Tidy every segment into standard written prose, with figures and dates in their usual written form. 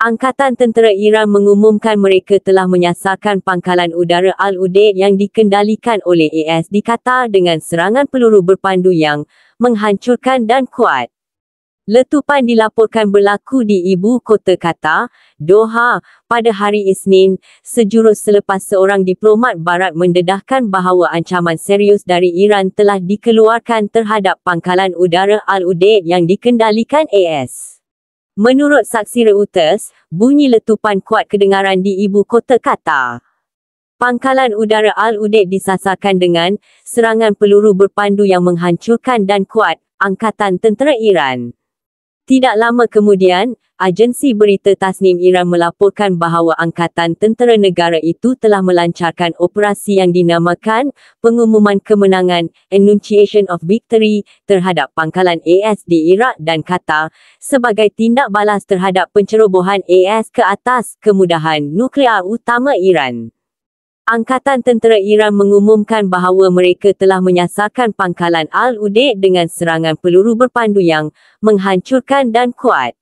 Angkatan Tentera Iran mengumumkan mereka telah menyasarkan pangkalan udara Al-Udeid yang dikendalikan oleh AS di Qatar dengan serangan peluru berpandu yang menghancurkan dan kuat. Letupan dilaporkan berlaku di ibu kota Qatar, Doha, pada hari Isnin, sejurus selepas seorang diplomat barat mendedahkan bahawa ancaman serius dari Iran telah dikeluarkan terhadap pangkalan udara Al-Udeid yang dikendalikan AS. Menurut saksi Reuters, bunyi letupan kuat kedengaran di ibu kota Qatar. Pangkalan udara Al-Udeid disasarkan dengan serangan peluru berpandu yang menghancurkan dan kuat, Angkatan Tentera Iran. Tidak lama kemudian, agensi berita Tasnim Iran melaporkan bahawa Angkatan Tentera negara itu telah melancarkan operasi yang dinamakan Pengumuman Kemenangan Annunciation of Victory terhadap pangkalan AS di Iraq dan Qatar sebagai tindak balas terhadap pencerobohan AS ke atas kemudahan nuklear utama Iran. Angkatan Tentera Iran mengumumkan bahawa mereka telah menyasarkan pangkalan Al-Udeid dengan serangan peluru berpandu yang menghancurkan dan kuat.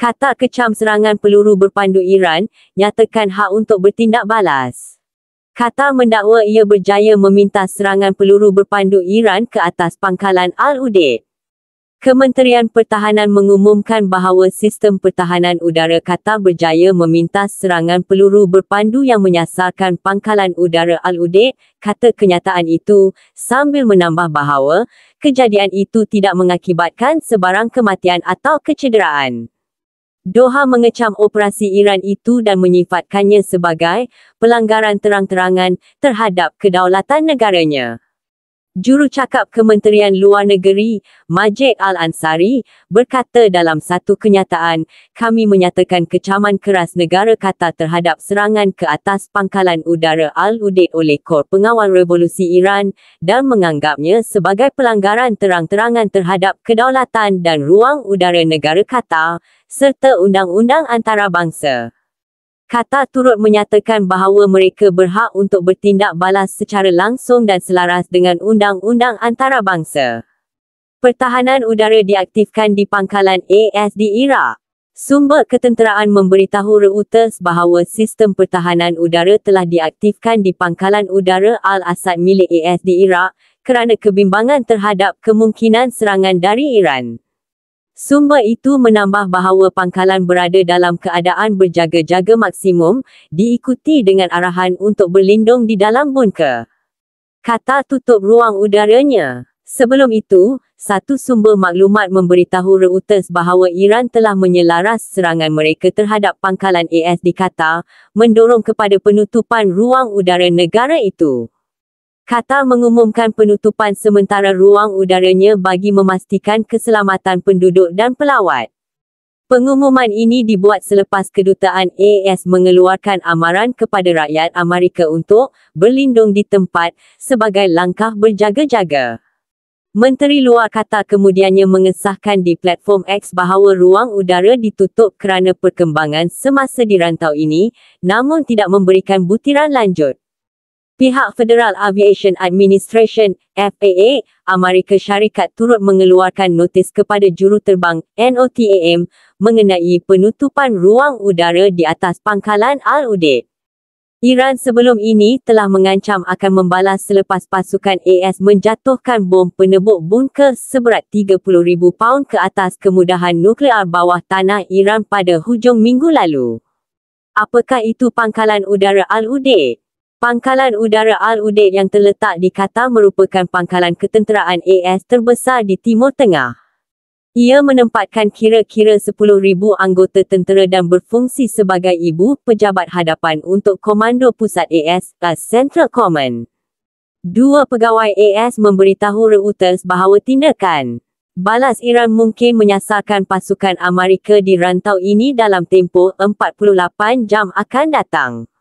Qatar kecam serangan peluru berpandu Iran, nyatakan hak untuk bertindak balas. Qatar mendakwa ia berjaya memintas serangan peluru berpandu Iran ke atas pangkalan Al-Udeid. Kementerian Pertahanan mengumumkan bahawa sistem pertahanan udara Qatar berjaya memintas serangan peluru berpandu yang menyasarkan pangkalan udara Al-Udeid, kata kenyataan itu, sambil menambah bahawa kejadian itu tidak mengakibatkan sebarang kematian atau kecederaan. Doha mengecam operasi Iran itu dan menyifatkannya sebagai pelanggaran terang-terangan terhadap kedaulatan negaranya. Jurucakap Kementerian Luar Negeri, Majid Al-Ansari, berkata dalam satu kenyataan, kami menyatakan kecaman keras negara Qatar terhadap serangan ke atas pangkalan udara Al-Udeid oleh Kor Pengawal Revolusi Iran dan menganggapnya sebagai pelanggaran terang-terangan terhadap kedaulatan dan ruang udara negara Qatar, serta undang-undang antarabangsa. Qatar turut menyatakan bahawa mereka berhak untuk bertindak balas secara langsung dan selaras dengan undang-undang antarabangsa. Pertahanan udara diaktifkan di pangkalan AS di Iraq. Sumber ketenteraan memberitahu Reuters bahawa sistem pertahanan udara telah diaktifkan di pangkalan udara Al-Asad milik AS di Iraq kerana kebimbangan terhadap kemungkinan serangan dari Iran. Sumber itu menambah bahawa pangkalan berada dalam keadaan berjaga-jaga maksimum, diikuti dengan arahan untuk berlindung di dalam bunker. Qatar tutup ruang udaranya. Sebelum itu, satu sumber maklumat memberitahu Reuters bahawa Iran telah menyelaras serangan mereka terhadap pangkalan AS di Qatar, mendorong kepada penutupan ruang udara negara itu. Qatar mengumumkan penutupan sementara ruang udaranya bagi memastikan keselamatan penduduk dan pelawat. Pengumuman ini dibuat selepas kedutaan AS mengeluarkan amaran kepada rakyat Amerika untuk berlindung di tempat sebagai langkah berjaga-jaga. Menteri Luar Qatar kemudiannya mengesahkan di platform X bahawa ruang udara ditutup kerana perkembangan semasa di rantau ini, namun tidak memberikan butiran lanjut. Pihak Federal Aviation Administration, FAA, Amerika Syarikat turut mengeluarkan notis kepada juruterbang, NOTAM, mengenai penutupan ruang udara di atas pangkalan Al-Udeid. Iran sebelum ini telah mengancam akan membalas selepas pasukan AS menjatuhkan bom penebuk bunker seberat 30,000 paun ke atas kemudahan nuklear bawah tanah Iran pada hujung minggu lalu. Apakah itu pangkalan udara Al-Udeid? Pangkalan udara Al-Udeid yang terletak di Qatar merupakan pangkalan ketenteraan AS terbesar di Timur Tengah. Ia menempatkan kira-kira 10,000 anggota tentera dan berfungsi sebagai ibu pejabat hadapan untuk Komando Pusat AS, Central Command. Dua pegawai AS memberitahu Reuters bahawa tindakan balas Iran mungkin menyasarkan pasukan Amerika di rantau ini dalam tempoh 48 jam akan datang.